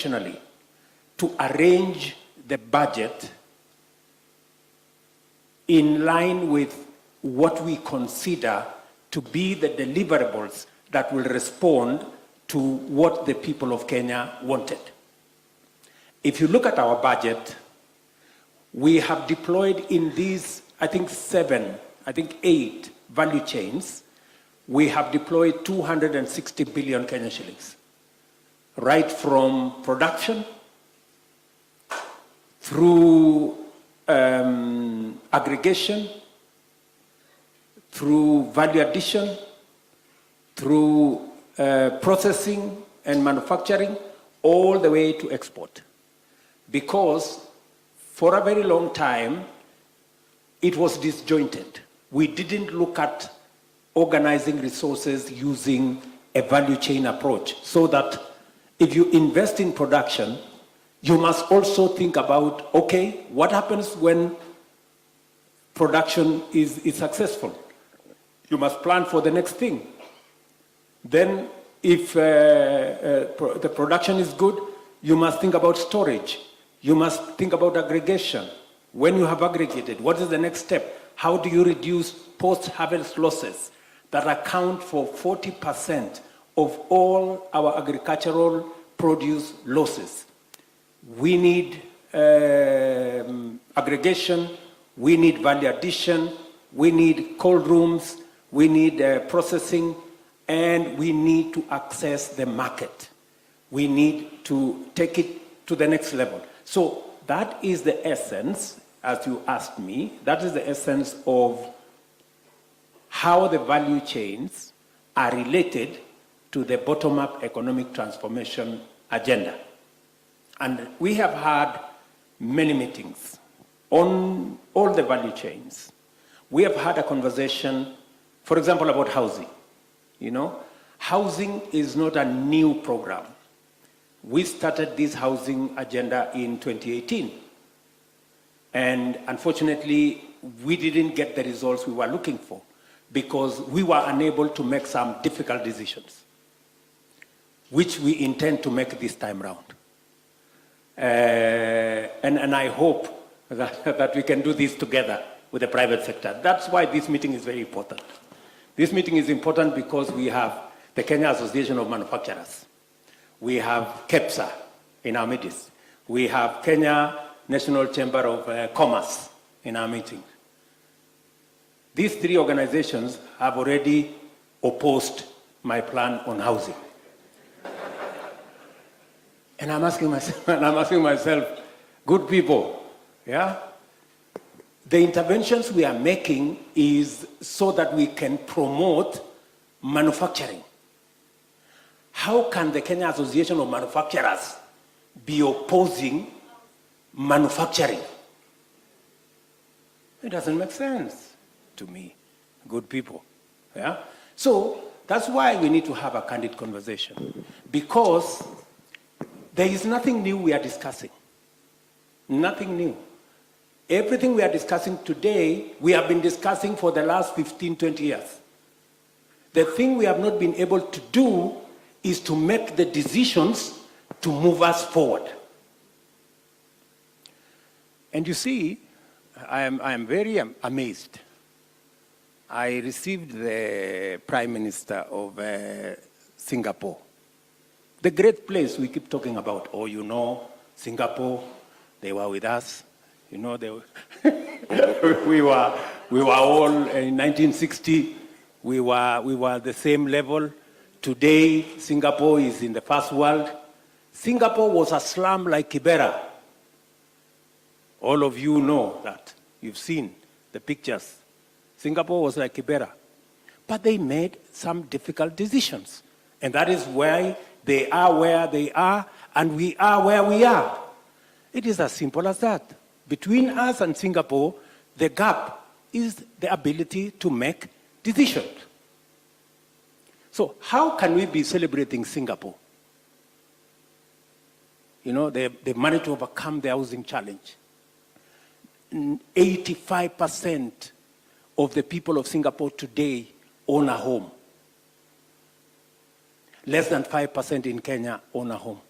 to arrange the budget in line with what we consider to be the deliverables that will respond to what the people of Kenya wanted. If you look at our budget, we have deployed in these, I think 8 value chains, we have deployed 260 billion Kenya shillings, right from production through aggregation, through value addition, through processing and manufacturing, all the way to export. Because for a very long time, it was disjointed. We didn't look at organizing resources using a value chain approach, so that if you invest in production, you must also think about, okay, what happens when production is successful? You must plan for the next thing. Then if the production is good, you must think about storage. You must think about aggregation. When you have aggregated, what is the next step? How do you reduce post-harvest losses that account for 40% of all our agricultural produce losses? We need aggregation, we need value addition, we need cold rooms, we need processing, and we need to access the market. We need to take it to the next level. So that is the essence, as you asked me, that is the essence of how the value chains are related to the bottom-up economic transformation agenda. And we have had many meetings on all the value chains. We have had a conversation, for example, about housing. You know, housing is not a new program. We started this housing agenda in 2018. And unfortunately, we didn't get the results we were looking for because we were unable to make some difficult decisions, which we intend to make this time round. And I hope that we can do this together with the private sector. That's why this meeting is very important. This meeting is important because we have the Kenya Association of Manufacturers. We have KEPSA in our midst. We have Kenya National Chamber of Commerce in our meeting. These 3 organizations have already opposed my plan on housing. And I'm asking myself, good people, yeah? The interventions we are making is so that we can promote manufacturing. How can the Kenya Association of Manufacturers be opposing manufacturing? It doesn't make sense to me, good people, yeah? So that's why we need to have a candid conversation, because there is nothing new we are discussing. Nothing new. Everything we are discussing today, we have been discussing for the last 15, 20 years. The thing we have not been able to do is to make the decisions to move us forward. And you see, I am very amazed. I received the Prime Minister of Singapore. The great place we keep talking about. Oh, you know, Singapore, they were with us. You know, they were we were all in 1960. We were the same level. Today, Singapore is in the first world. Singapore was a slum like Kibera. All of you know that. You've seen the pictures. Singapore was like Kibera. But they made some difficult decisions. And that is why they are where they are, and we are where we are. It is as simple as that. Between us and Singapore, the gap is the ability to make decisions. So how can we be celebrating Singapore? You know, they managed to overcome the housing challenge. 85% of the people of Singapore today own a home. Less than 5% in Kenya own a home.